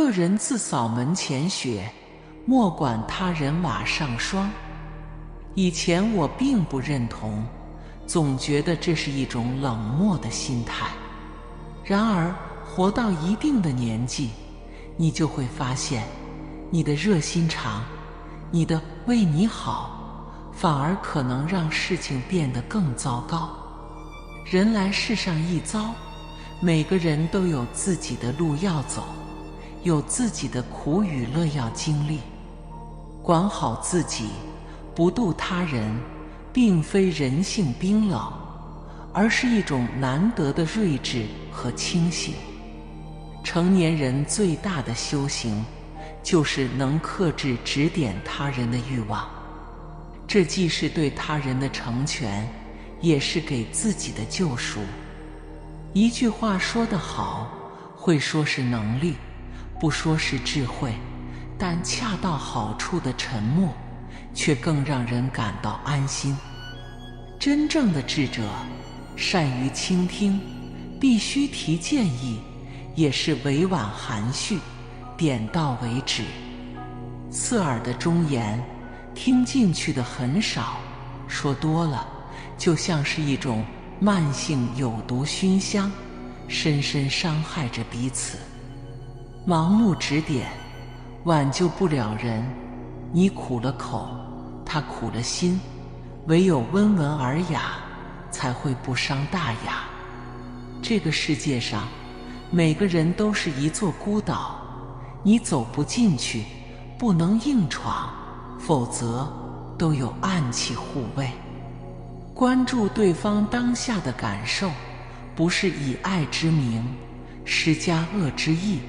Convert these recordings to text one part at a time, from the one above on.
个人自扫门前雪，莫管他人瓦上霜。以前我并不认同，总觉得这是一种冷漠的心态。然而活到一定的年纪，你就会发现，你的热心肠，你的为你好，反而可能让事情变得更糟糕。人来世上一遭，每个人都有自己的路要走，有自己的苦与乐要经历。管好自己，不妒他人，并非人性冰冷，而是一种难得的睿智和清醒。成年人最大的修行，就是能克制指点他人的欲望。这既是对他人的成全，也是给自己的救赎。一句话说得好，会说是能力，不说是智慧，但恰到好处的沉默，却更让人感到安心。真正的智者，善于倾听，必须提建议，也是委婉含蓄，点到为止。刺耳的忠言，听进去的很少，说多了，就像是一种慢性有毒熏香，深深伤害着彼此。盲目指点，挽救不了人，你苦了口，他苦了心，唯有温文尔雅，才会不伤大雅。这个世界上，每个人都是一座孤岛，你走不进去，不能硬闯，否则都有暗器护卫。关注对方当下的感受，不是以爱之名施加恶之意，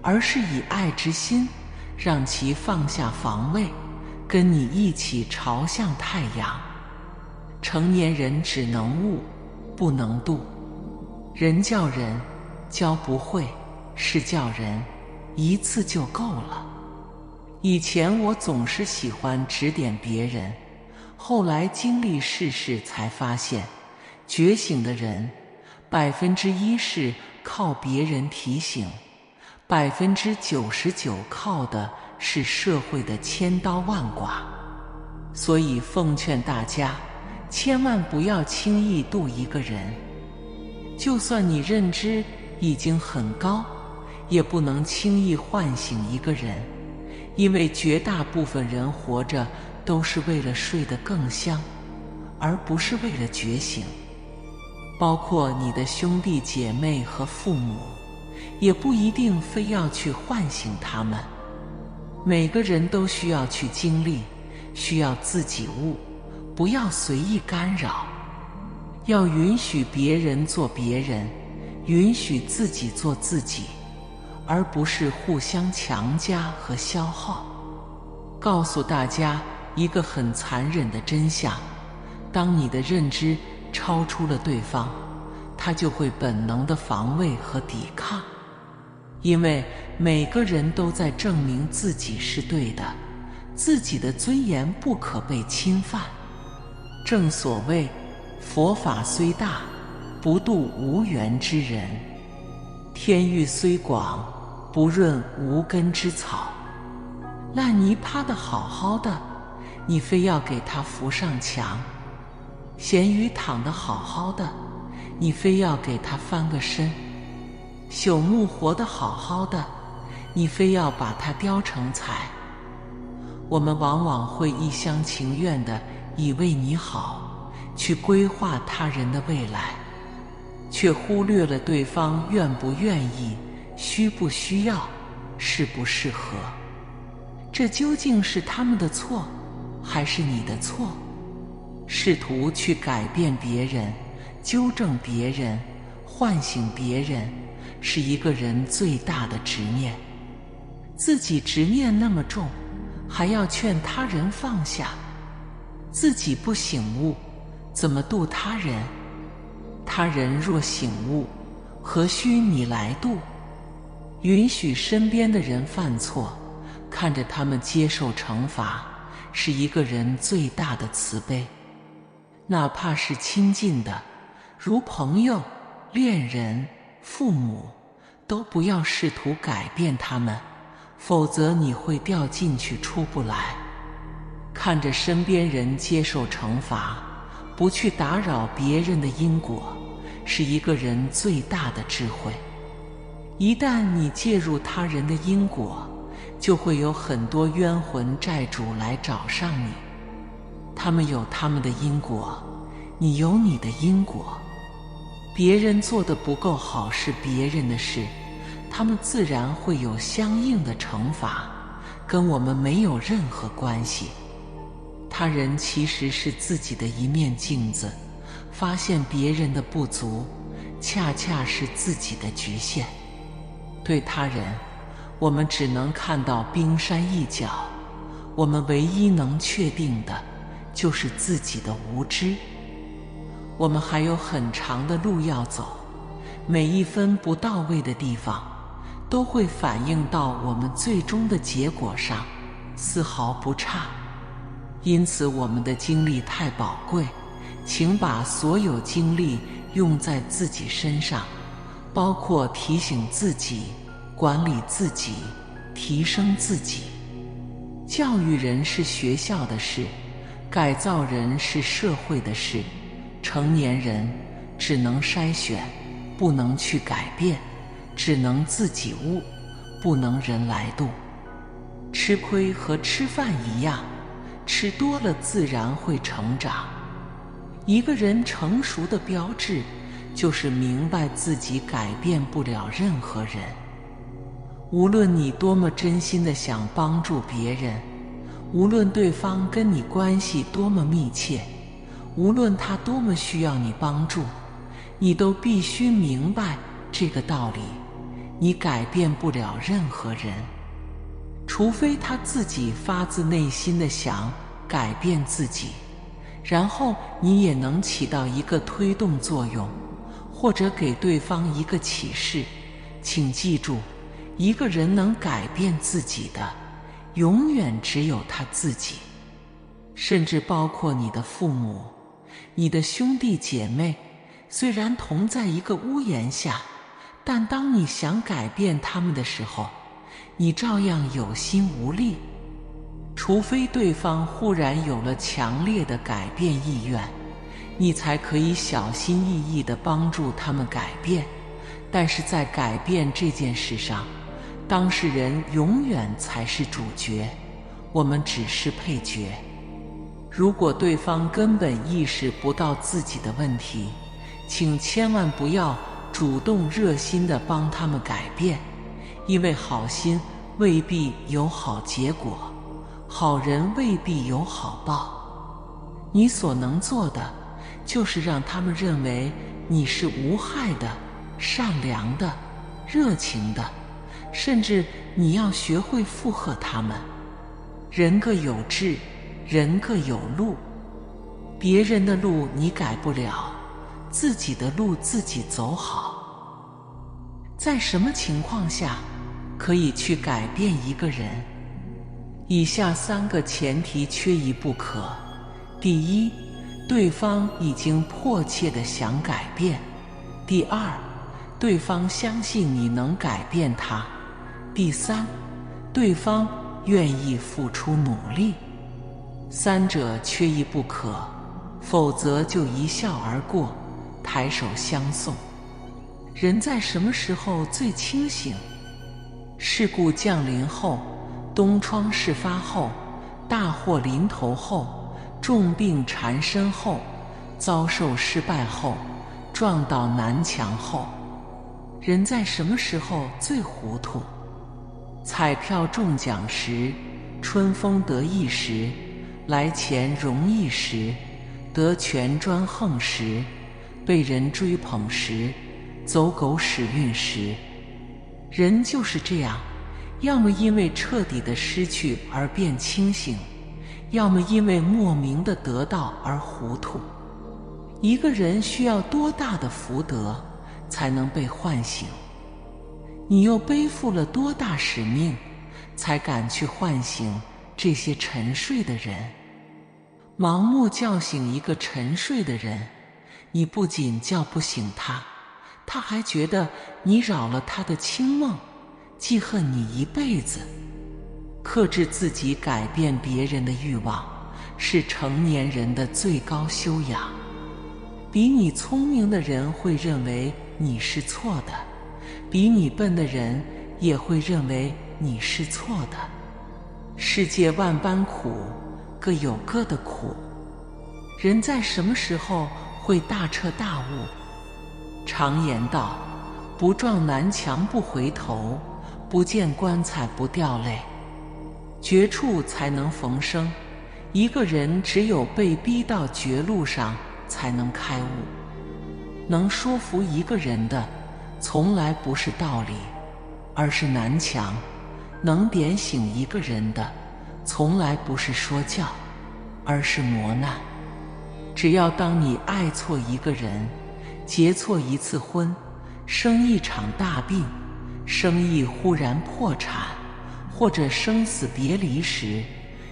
而是以爱之心，让其放下防卫，跟你一起朝向太阳。成年人只能悟，不能度。人教人，教不会，是教人，一次就够了。以前我总是喜欢指点别人，后来经历世事才发现，觉醒的人1%是靠别人提醒，99%靠的是社会的千刀万剐。所以奉劝大家，千万不要轻易度一个人。就算你认知已经很高，也不能轻易唤醒一个人，因为绝大部分人活着都是为了睡得更香，而不是为了觉醒。包括你的兄弟姐妹和父母，也不一定非要去唤醒他们。每个人都需要去经历，需要自己悟，不要随意干扰。要允许别人做别人，允许自己做自己，而不是互相强加和消耗。告诉大家一个很残忍的真相，当你的认知超出了对方，他就会本能的防卫和抵抗。因为每个人都在证明自己是对的，自己的尊严不可被侵犯。正所谓佛法虽大，不度无缘之人；天域虽广，不润无根之草。烂泥趴得好好的，你非要给他扶上墙；咸鱼躺得好好的，你非要给他翻个身；朽木活得好好的，你非要把它雕成彩。我们往往会一厢情愿地以为你好，去规划他人的未来，却忽略了对方愿不愿意，需不需要，适不适合。这究竟是他们的错，还是你的错？试图去改变别人，纠正别人，唤醒别人，是一个人最大的执念。自己执念那么重，还要劝他人放下，自己不醒悟，怎么度他人？他人若醒悟，何须你来度？允许身边的人犯错，看着他们接受惩罚，是一个人最大的慈悲。哪怕是亲近的，如朋友、恋人、父母，都不要试图改变他们，否则你会掉进去出不来。看着身边人接受惩罚，不去打扰别人的因果，是一个人最大的智慧。一旦你介入他人的因果，就会有很多冤魂债主来找上你。他们有他们的因果，你有你的因果。别人做得不够好是别人的事，他们自然会有相应的惩罚，跟我们没有任何关系。他人其实是自己的一面镜子，发现别人的不足，恰恰是自己的局限。对他人，我们只能看到冰山一角，我们唯一能确定的，就是自己的无知。我们还有很长的路要走，每一分不到位的地方，都会反映到我们最终的结果上，丝毫不差。因此我们的精力太宝贵，请把所有精力用在自己身上，包括提醒自己、管理自己、提升自己。教育人是学校的事，改造人是社会的事。成年人只能筛选，不能去改变，只能自己悟，不能人来渡。吃亏和吃饭一样，吃多了自然会成长。一个人成熟的标志，就是明白自己改变不了任何人。无论你多么真心地想帮助别人，无论对方跟你关系多么密切，无论他多么需要你帮助，你都必须明白这个道理：你改变不了任何人，除非他自己发自内心地想改变自己，然后你也能起到一个推动作用，或者给对方一个启示。请记住，一个人能改变自己的，永远只有他自己，甚至包括你的父母、你的兄弟姐妹。虽然同在一个屋檐下，但当你想改变他们的时候，你照样有心无力。除非对方忽然有了强烈的改变意愿，你才可以小心翼翼地帮助他们改变。但是在改变这件事上，当事人永远才是主角，我们只是配角。如果对方根本意识不到自己的问题，请千万不要主动热心地帮他们改变，因为好心未必有好结果，好人未必有好报。你所能做的，就是让他们认为你是无害的、善良的、热情的，甚至你要学会附和他们。人各有志，人各有路，别人的路你改不了，自己的路自己走好。在什么情况下可以去改变一个人？以下3个前提缺一不可。第一，对方已经迫切地想改变。第二，对方相信你能改变他。第三，对方愿意付出努力。3者缺一不可，否则就一笑而过，抬手相送。人在什么时候最清醒？事故降临后，东窗事发后，大祸临头后，重病缠身后，遭受失败后，撞倒南墙后。人在什么时候最糊涂？彩票中奖时，春风得意时，来钱容易时，得权专横时，被人追捧时，走狗屎运时。人就是这样，要么因为彻底的失去而变清醒，要么因为莫名的得到而糊涂。一个人需要多大的福德才能被唤醒？你又背负了多大使命，才敢去唤醒这些沉睡的人？盲目叫醒一个沉睡的人，你不仅叫不醒他，他还觉得你扰了他的清梦，记恨你一辈子。克制自己改变别人的欲望，是成年人的最高修养。比你聪明的人会认为你是错的，比你笨的人也会认为你是错的。世界万般苦，各有各的苦。人在什么时候会大彻大悟？常言道，不撞南墙不回头，不见棺材不掉泪。绝处才能逢生，一个人只有被逼到绝路上才能开悟。能说服一个人的，从来不是道理，而是南墙；能点醒一个人的，从来不是说教，而是磨难。只要当你爱错一个人，结错一次婚，生一场大病，生意忽然破产，或者生死别离时，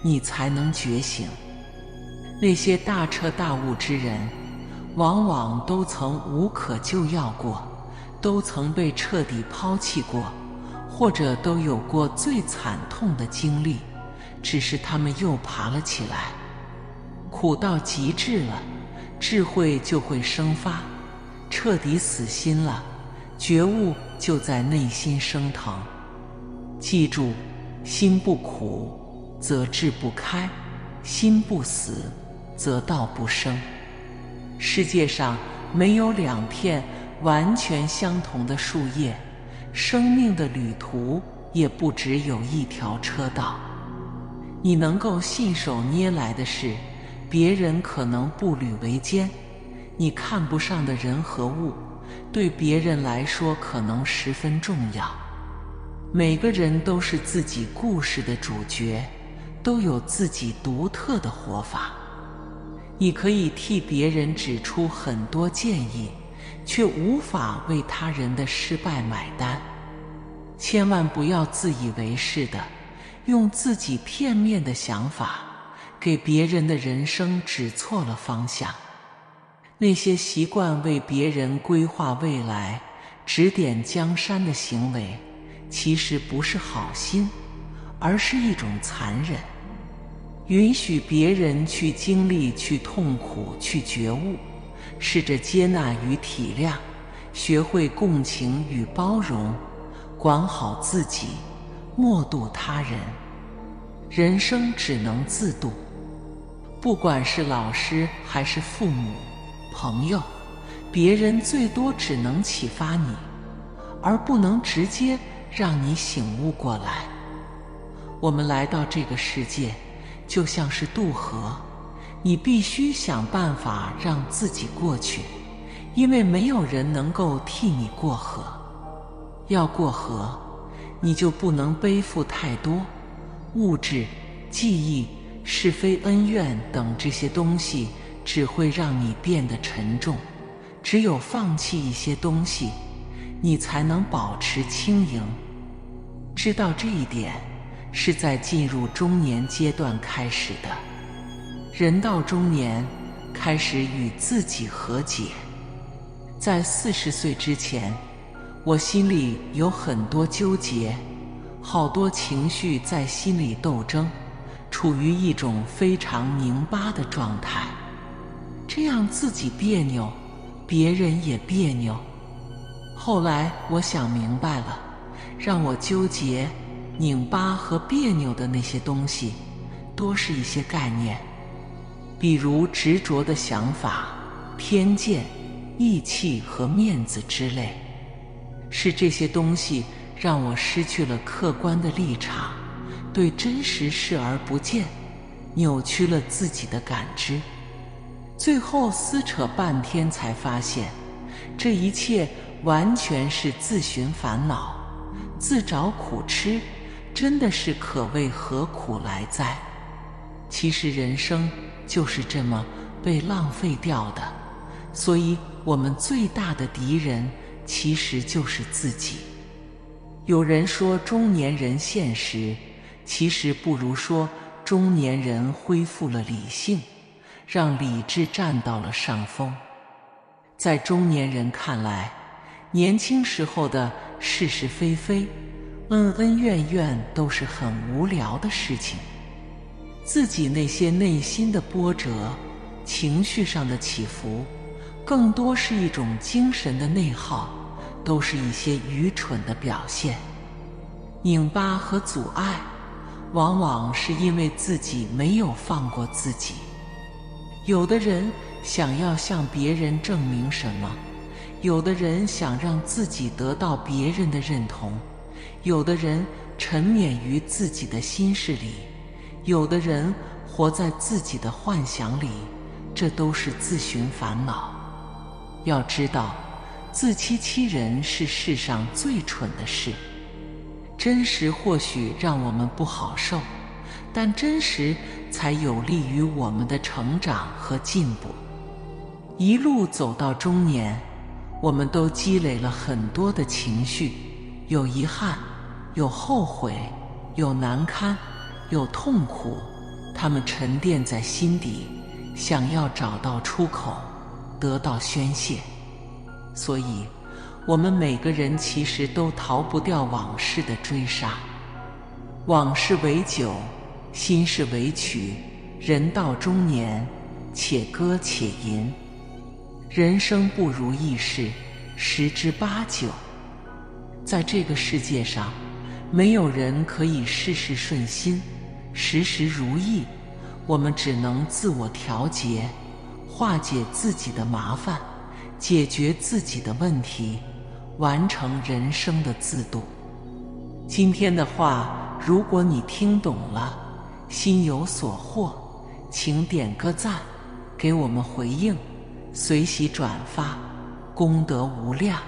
你才能觉醒。那些大彻大悟之人，往往都曾无可救药过，都曾被彻底抛弃过，或者都有过最惨痛的经历，只是他们又爬了起来。苦到极致了，智慧就会生发；彻底死心了，觉悟就在内心升腾。记住，心不苦，则志不开；心不死，则道不生。世界上没有两片完全相同的树叶，生命的旅途也不只有一条车道。你能够信手拈来的事，别人可能步履维艰；你看不上的人和物，对别人来说可能十分重要。每个人都是自己故事的主角，都有自己独特的活法。你可以替别人指出很多建议，却无法为他人的失败买单。千万不要自以为是的，用自己片面的想法，给别人的人生指错了方向。那些习惯为别人规划未来、指点江山的行为，其实不是好心，而是一种残忍。允许别人去经历、去痛苦、去觉悟，试着接纳与体谅，学会共情与包容，管好自己，莫渡他人。人生只能自渡。不管是老师还是父母、朋友，别人最多只能启发你，而不能直接让你醒悟过来。我们来到这个世界，就像是渡河，你必须想办法让自己过去，因为没有人能够替你过河。要过河，你就不能背负太多物质、记忆、是非恩怨等这些东西，只会让你变得沉重。只有放弃一些东西，你才能保持轻盈。知道这一点，是在进入中年阶段开始的。人到中年，开始与自己和解。在40岁之前，我心里有很多纠结，好多情绪在心里斗争，处于一种非常拧巴的状态。这样自己别扭，别人也别扭。后来我想明白了，让我纠结、拧巴和别扭的那些东西，多是一些概念，比如执着的想法、偏见、义气和面子之类。是这些东西让我失去了客观的立场，对真实视而不见，扭曲了自己的感知。最后撕扯半天才发现，这一切完全是自寻烦恼，自找苦吃，真的是可谓何苦来哉。其实人生就是这么被浪费掉的，所以我们最大的敌人其实就是自己。有人说中年人现实，其实不如说中年人恢复了理性，让理智占到了上风。在中年人看来，年轻时候的是是非非、恩恩怨怨都是很无聊的事情。自己那些内心的波折、情绪上的起伏，更多是一种精神的内耗，都是一些愚蠢的表现。拧巴和阻碍，往往是因为自己没有放过自己。有的人想要向别人证明什么，有的人想让自己得到别人的认同，有的人沉湎于自己的心事里，有的人活在自己的幻想里，这都是自寻烦恼。要知道，自欺欺人是世上最蠢的事。真实或许让我们不好受，但真实才有利于我们的成长和进步。一路走到中年，我们都积累了很多的情绪，有遗憾，有后悔，有难堪，有痛苦，它们沉淀在心底，想要找到出口，得到宣泄。所以我们每个人其实都逃不掉往事的追杀。往事为酒，心事为曲，人到中年，且歌且吟。人生不如意事十之八九。在这个世界上，没有人可以事事顺心，时时如意，我们只能自我调节，化解自己的麻烦，解决自己的问题，完成人生的自渡。今天的话，如果你听懂了，心有所获，请点个赞，给我们回应，随喜转发，功德无量。